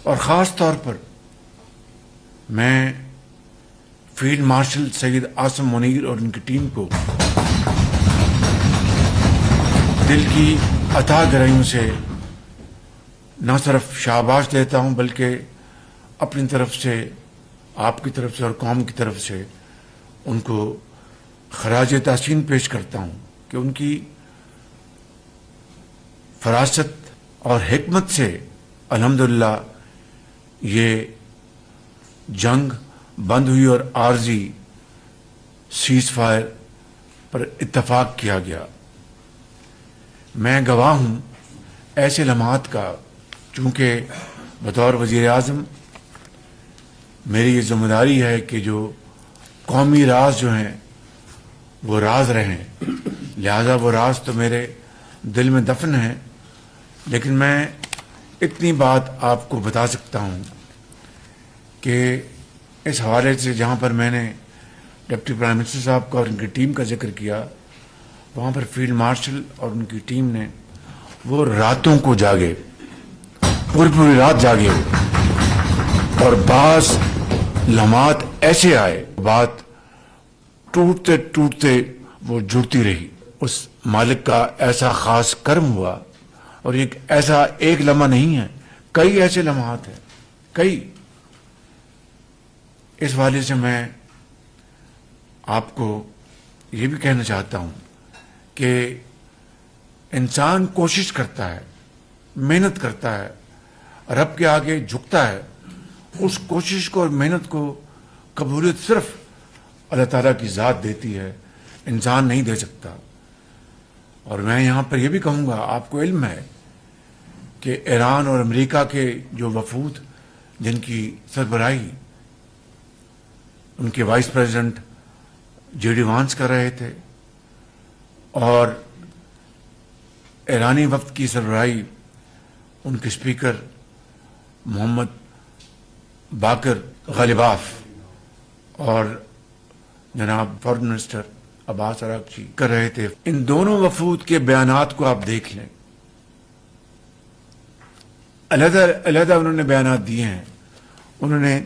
اور خاص طور پر میں فیلڈ مارشل سید عاصم منیر اور ان کی ٹیم کو دل کی عطا گرائیوں سے نہ صرف شاباش دیتا ہوں بلکہ اپنی طرف سے، آپ کی طرف سے اور قوم کی طرف سے ان کو خراج تحسین پیش کرتا ہوں کہ ان کی فراست اور حکمت سے الحمدللہ یہ جنگ بند ہوئی اور عارضی سیز فائر پر اتفاق کیا گیا۔ میں گواہ ہوں ایسے لمحات کا، چونکہ بطور وزیر اعظم میری یہ ذمہ داری ہے کہ جو قومی راز جو ہیں وہ راز رہیں، لہذا وہ راز تو میرے دل میں دفن ہیں، لیکن میں اتنی بات آپ کو بتا سکتا ہوں کہ اس حوالے سے جہاں پر میں نے ڈپٹی پرائم منسٹر صاحب کا اور ان کی ٹیم کا ذکر کیا، وہاں پر فیلڈ مارشل اور ان کی ٹیم نے وہ راتوں کو جاگے، پوری رات جاگے، اور بعض لمحات ایسے آئے، بات ٹوٹتے ٹوٹتے وہ جڑتی رہی۔ اس مالک کا ایسا خاص کرم ہوا، اور ایک ایسا ایک لمحہ نہیں ہے، کئی ایسے لمحات ہیں، کئی۔ اس والے سے میں آپ کو یہ بھی کہنا چاہتا ہوں کہ انسان کوشش کرتا ہے، محنت کرتا ہے، رب کے آگے جھکتا ہے، اس کوشش کو اور محنت کو قبولیت صرف اللہ تعالیٰ کی ذات دیتی ہے، انسان نہیں دے سکتا۔ اور میں یہاں پر یہ بھی کہوں گا، آپ کو علم ہے کہ ایران اور امریکہ کے جو وفود جن کی سربراہی ان کے vice president J D once کر رہے تھے، اور ایرانی وفد کی سربراہی ان کے اسپیکر محمد باقر غالباف اور جناب فارن منسٹر عباس عراقچی کر رہے تھے، ان دونوں وفود کے بیانات کو آپ دیکھ لیں، علیحدہ انہوں نے بیانات دیے ہیں، انہوں نے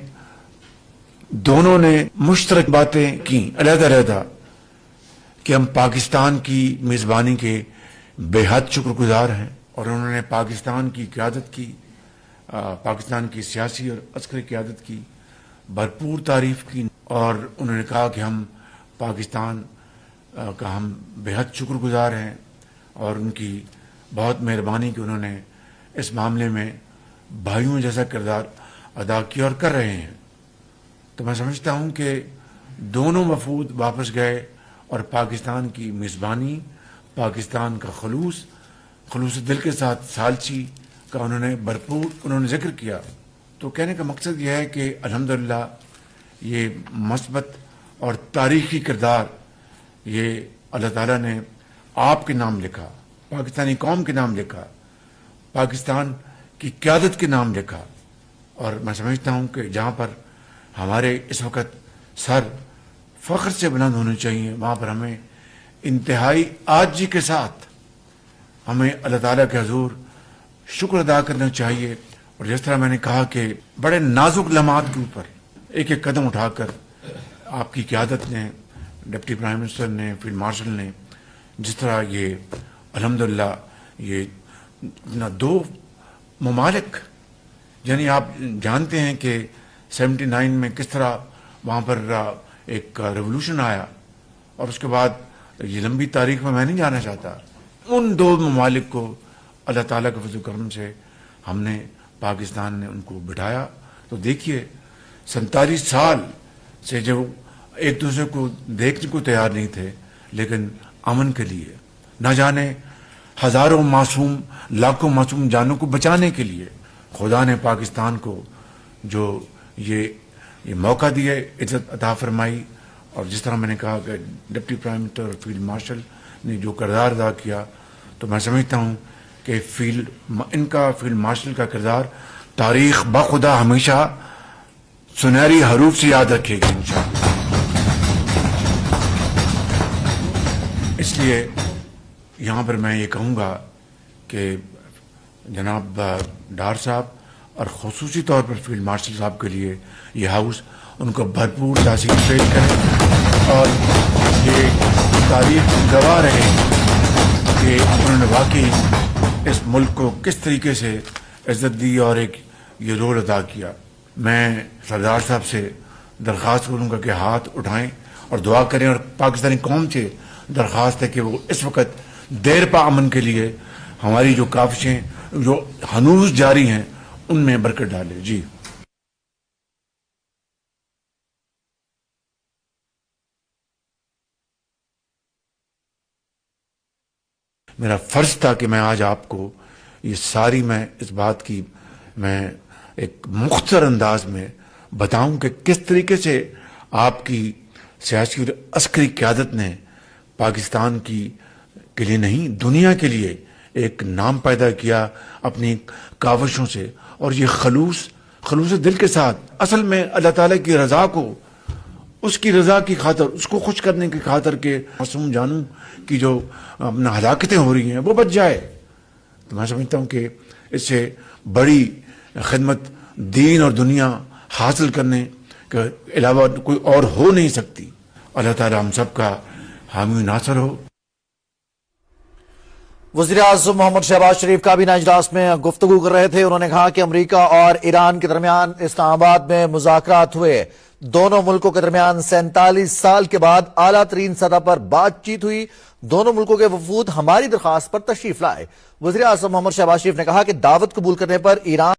دونوں نے مشترک باتیں کی علیحدہ کہ ہم پاکستان کی میزبانی کے بے حد شکر گزار ہیں، اور انہوں نے پاکستان کی قیادت کی، پاکستان کی سیاسی اور عسکری قیادت کی بھرپور تعریف کی، اور انہوں نے کہا کہ ہم پاکستان کا ہم بے حد شکر گزار ہیں، اور ان کی بہت مہربانی کہ انہوں نے اس معاملے میں بھائیوں جیسا کردار ادا کیا اور کر رہے ہیں۔ تو میں سمجھتا ہوں کہ دونوں وفود واپس گئے اور پاکستان کی میزبانی، پاکستان کا خلوص دل کے ساتھ ثالثی کا انہوں نے ذکر کیا۔ تو کہنے کا مقصد یہ ہے کہ الحمدللہ یہ مثبت اور تاریخی کردار یہ اللہ تعالیٰ نے آپ کے نام لکھا، پاکستانی قوم کے نام لکھا، پاکستان کی قیادت کے نام لکھا، اور میں سمجھتا ہوں کہ جہاں پر ہمارے اس وقت سر فخر سے بلند ہونے چاہیے، وہاں پر ہمیں انتہائی عاجزی کے ساتھ ہمیں اللہ تعالیٰ کے حضور شکر ادا کرنا چاہیے، اور جس طرح میں نے کہا کہ بڑے نازک لمحات کے اوپر ایک ایک قدم اٹھا کر آپ کی قیادت نے، ڈپٹی پرائم منسٹر نے، فیلڈ مارشل نے جس طرح یہ الحمدللہ یہ دو ممالک، یعنی آپ جانتے ہیں کہ 79 میں کس طرح وہاں پر ایک ریولوشن آیا، اور اس کے بعد یہ لمبی تاریخ میں نہیں جانا چاہتا، ان دو ممالک کو اللہ تعالیٰ کے فضل و کرم سے ہم نے، پاکستان نے ان کو بٹھایا۔ تو دیکھیے 47 سال سے جو ایک دوسرے کو دیکھنے کو تیار نہیں تھے، لیکن امن کے لیے، نہ جانے ہزاروں معصوم، لاکھوں معصوم جانوں کو بچانے کے لیے خدا نے پاکستان کو جو یہ موقع دیے، عزت عطا فرمائی، اور جس طرح میں نے کہا کہ ڈپٹی پرائم منسٹر اور فیلڈ مارشل نے جو کردار ادا کیا، تو میں سمجھتا ہوں کہ ان کا فیلڈ مارشل کا کردار تاریخ بخدا ہمیشہ سنہری حروف سے یاد رکھے گی انشاءاللہ۔ اس لیے یہاں پر میں یہ کہوں گا کہ جناب ڈار صاحب اور خصوصی طور پر فیلڈ مارشل صاحب کے لیے یہ ہاؤس ان کو بھرپور تاثیر پیش کرے اور یہ تاریخ گواہ رہے کہ انہوں نے واقعی اس ملک کو کس طریقے سے عزت دی اور ایک یہ رول ادا کیا. میں سردار صاحب سے درخواست کروں گا کہ ہاتھ اٹھائیں اور دعا کریں، اور پاکستانی قوم سے درخواست ہے کہ وہ اس وقت دیر پا امن کے لیے ہماری جو کاوشیں جو ہنوز جاری ہیں ان میں برکت ڈالے. جی میرا فرض تھا کہ میں آج آپ کو یہ ساری میں اس بات کی میں ایک مختصر انداز میں بتاؤں کہ کس طریقے سے آپ کی سیاسی اور عسکری قیادت نے پاکستان کی کے لیے نہیں دنیا کے لیے ایک نام پیدا کیا اپنی کاوشوں سے، اور یہ خلوص دل کے ساتھ اصل میں اللہ تعالیٰ کی رضا کو، اس کی رضا کی خاطر، اس کو خوش کرنے کی خاطر کہ معصوم جانوں کی جو اپنا ہلاکتیں ہو رہی ہیں وہ بچ جائے. تو میں سمجھتا ہوں کہ اس سے بڑی خدمت دین اور دنیا حاصل کرنے کے علاوہ کوئی اور ہو نہیں سکتی. اللہ تعالیٰ ہم سب کا حامی ناصر ہو. وزیر اعظم محمد شہباز شریف کابینہ اجلاس میں گفتگو کر رہے تھے. انہوں نے کہا کہ امریکہ اور ایران کے درمیان اسلام آباد میں مذاکرات ہوئے. دونوں ملکوں کے درمیان 47 سال کے بعد اعلیٰ ترین سطح پر بات چیت ہوئی. دونوں ملکوں کے وفود ہماری درخواست پر تشریف لائے. وزیر اعظم محمد شہباز شریف نے کہا کہ دعوت قبول کرنے پر ایران